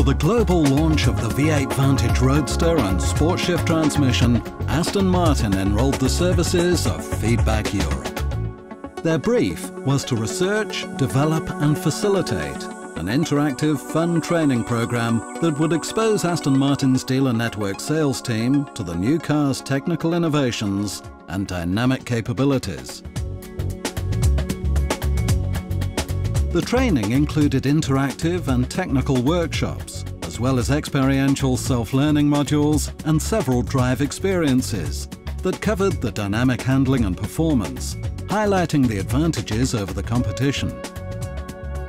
For the global launch of the V8 Vantage Roadster and Sport Shift transmission, Aston Martin enrolled the services of Feedback Europe. Their brief was to research, develop and facilitate an interactive, fun training program that would expose Aston Martin's dealer network sales team to the new car's technical innovations and dynamic capabilities. The training included interactive and technical workshops, as well as experiential self-learning modules and several drive experiences that covered the dynamic handling and performance, highlighting the advantages over the competition.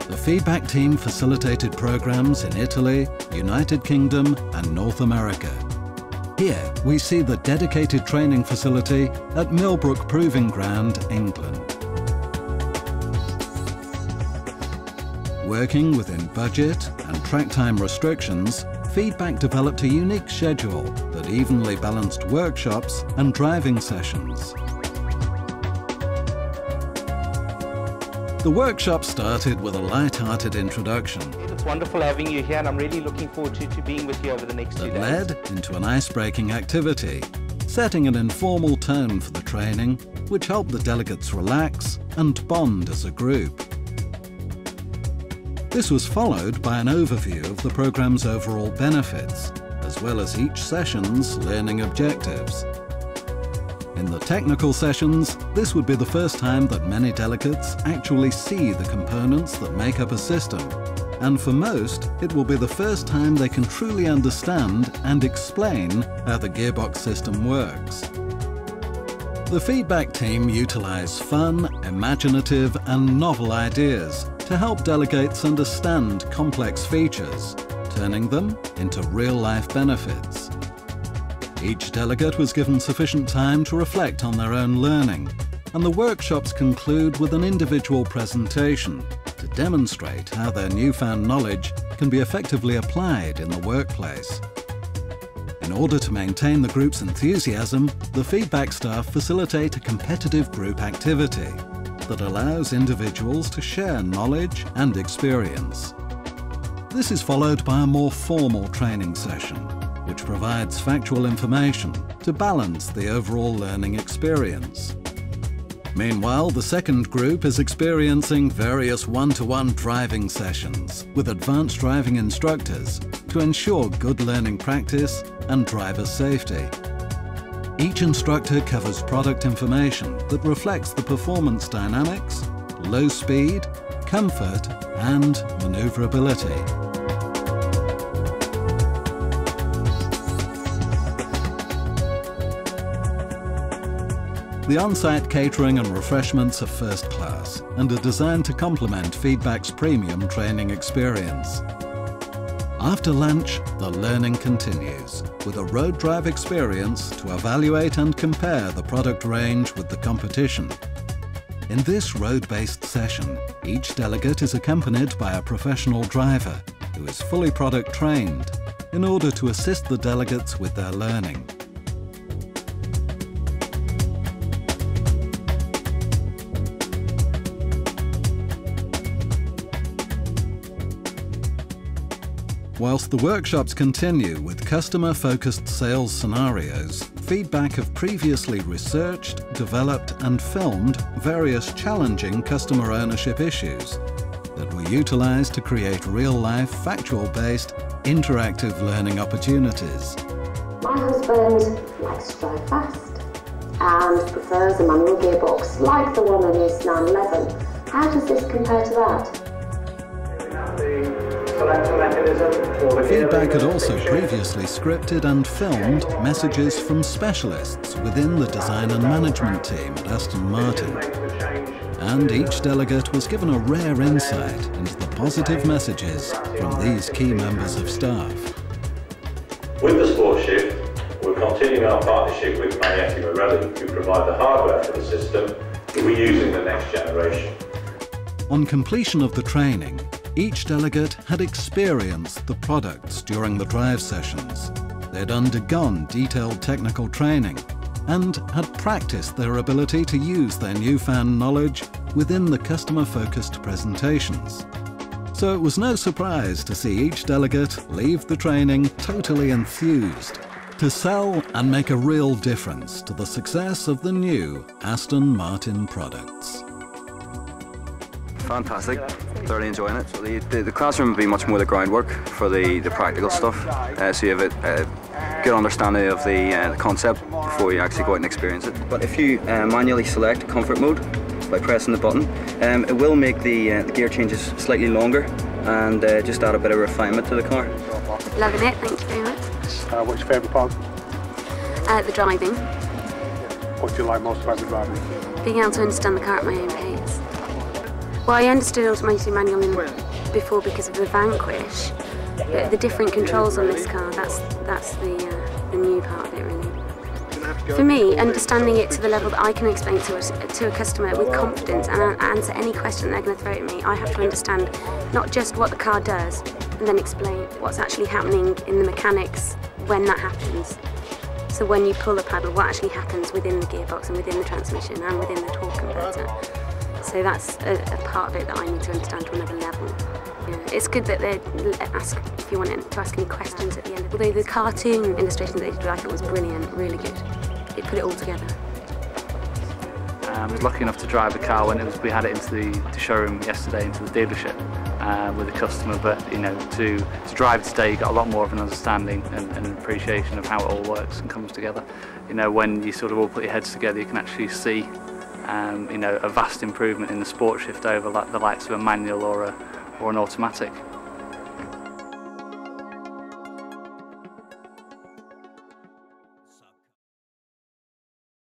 The feedback team facilitated programs in Italy, United Kingdom and North America. Here we see the dedicated training facility at Milbrook Proving Ground, England. Working within budget and track time restrictions, Feedback developed a unique schedule that evenly balanced workshops and driving sessions. The workshop started with a light-hearted introduction. It's wonderful having you here, and I'm really looking forward to being with you over the next 2 days. That led into an ice-breaking activity, setting an informal tone for the training, which helped the delegates relax and bond as a group. This was followed by an overview of the programme's overall benefits, as well as each session's learning objectives. In the technical sessions, this would be the first time that many delegates actually see the components that make up a system, and for most, it will be the first time they can truly understand and explain how the gearbox system works. The feedback team utilize fun, imaginative and novel ideas to help delegates understand complex features, turning them into real-life benefits. Each delegate was given sufficient time to reflect on their own learning, and the workshops conclude with an individual presentation to demonstrate how their newfound knowledge can be effectively applied in the workplace. In order to maintain the group's enthusiasm, the feedback staff facilitate a competitive group activity that allows individuals to share knowledge and experience. This is followed by a more formal training session, which provides factual information to balance the overall learning experience. Meanwhile, the second group is experiencing various one-to-one driving sessions with advanced driving instructors to ensure good learning practice and driver safety. Each instructor covers product information that reflects the performance dynamics, low speed, comfort and maneuverability. The on-site catering and refreshments are first class and are designed to complement Feedback's premium training experience. After lunch, the learning continues with a road drive experience to evaluate and compare the product range with the competition. In this road-based session, each delegate is accompanied by a professional driver who is fully product trained in order to assist the delegates with their learning. Whilst the workshops continue with customer-focused sales scenarios, Feedback have previously researched, developed and filmed various challenging customer ownership issues that were utilised to create real-life, factual-based, interactive learning opportunities. My husband likes to drive fast and prefers a manual gearbox like the one on his 911. How does this compare to that? Feedback had also previously scripted and filmed messages from specialists within the design and management team at Aston Martin. And each delegate was given a rare insight into the positive messages from these key members of staff. With the Sport Shift, we're continuing our partnership with Magneti Marelli, who provide the hardware for the system that we use in the next generation. On completion of the training, each delegate had experienced the products during the drive sessions. They'd undergone detailed technical training and had practiced their ability to use their newfound knowledge within the customer-focused presentations. So it was no surprise to see each delegate leave the training totally enthused to sell and make a real difference to the success of the new Aston Martin products. Fantastic, thoroughly enjoying it. So the classroom will be much more the groundwork for the practical stuff, so you have a good understanding of the concept before you actually go out and experience it. But if you manually select comfort mode by pressing the button, it will make the gear changes slightly longer and just add a bit of refinement to the car. Loving it, thank you very much. What's your favourite part? The driving. What do you like most about the driving? Being able to understand the car at my own pace. Well, I understood automatic manual before because of the Vanquish, but the different controls on this car, that's the new part of it really. For me, understanding it to the level that I can explain to a customer with confidence and answer any question they're going to throw at me, I have to understand not just what the car does and then explain what's actually happening in the mechanics when that happens. So when you pull the paddle, what actually happens within the gearbox and within the transmission and within the torque converter. So that's a part of it that I need to understand to another level. Yeah. It's good that they ask if you want to ask any questions at the end. Although the cartoon illustration that they did, I thought was brilliant, really good. It put it all together. I was lucky enough to drive the car when we had it into the showroom yesterday, into the dealership with a customer. But you know, to drive today, you got a lot more of an understanding and an appreciation of how it all works and comes together. You know, when you sort of all put your heads together, you can actually see you know, a vast improvement in the sport shift over the likes of a manual or an automatic.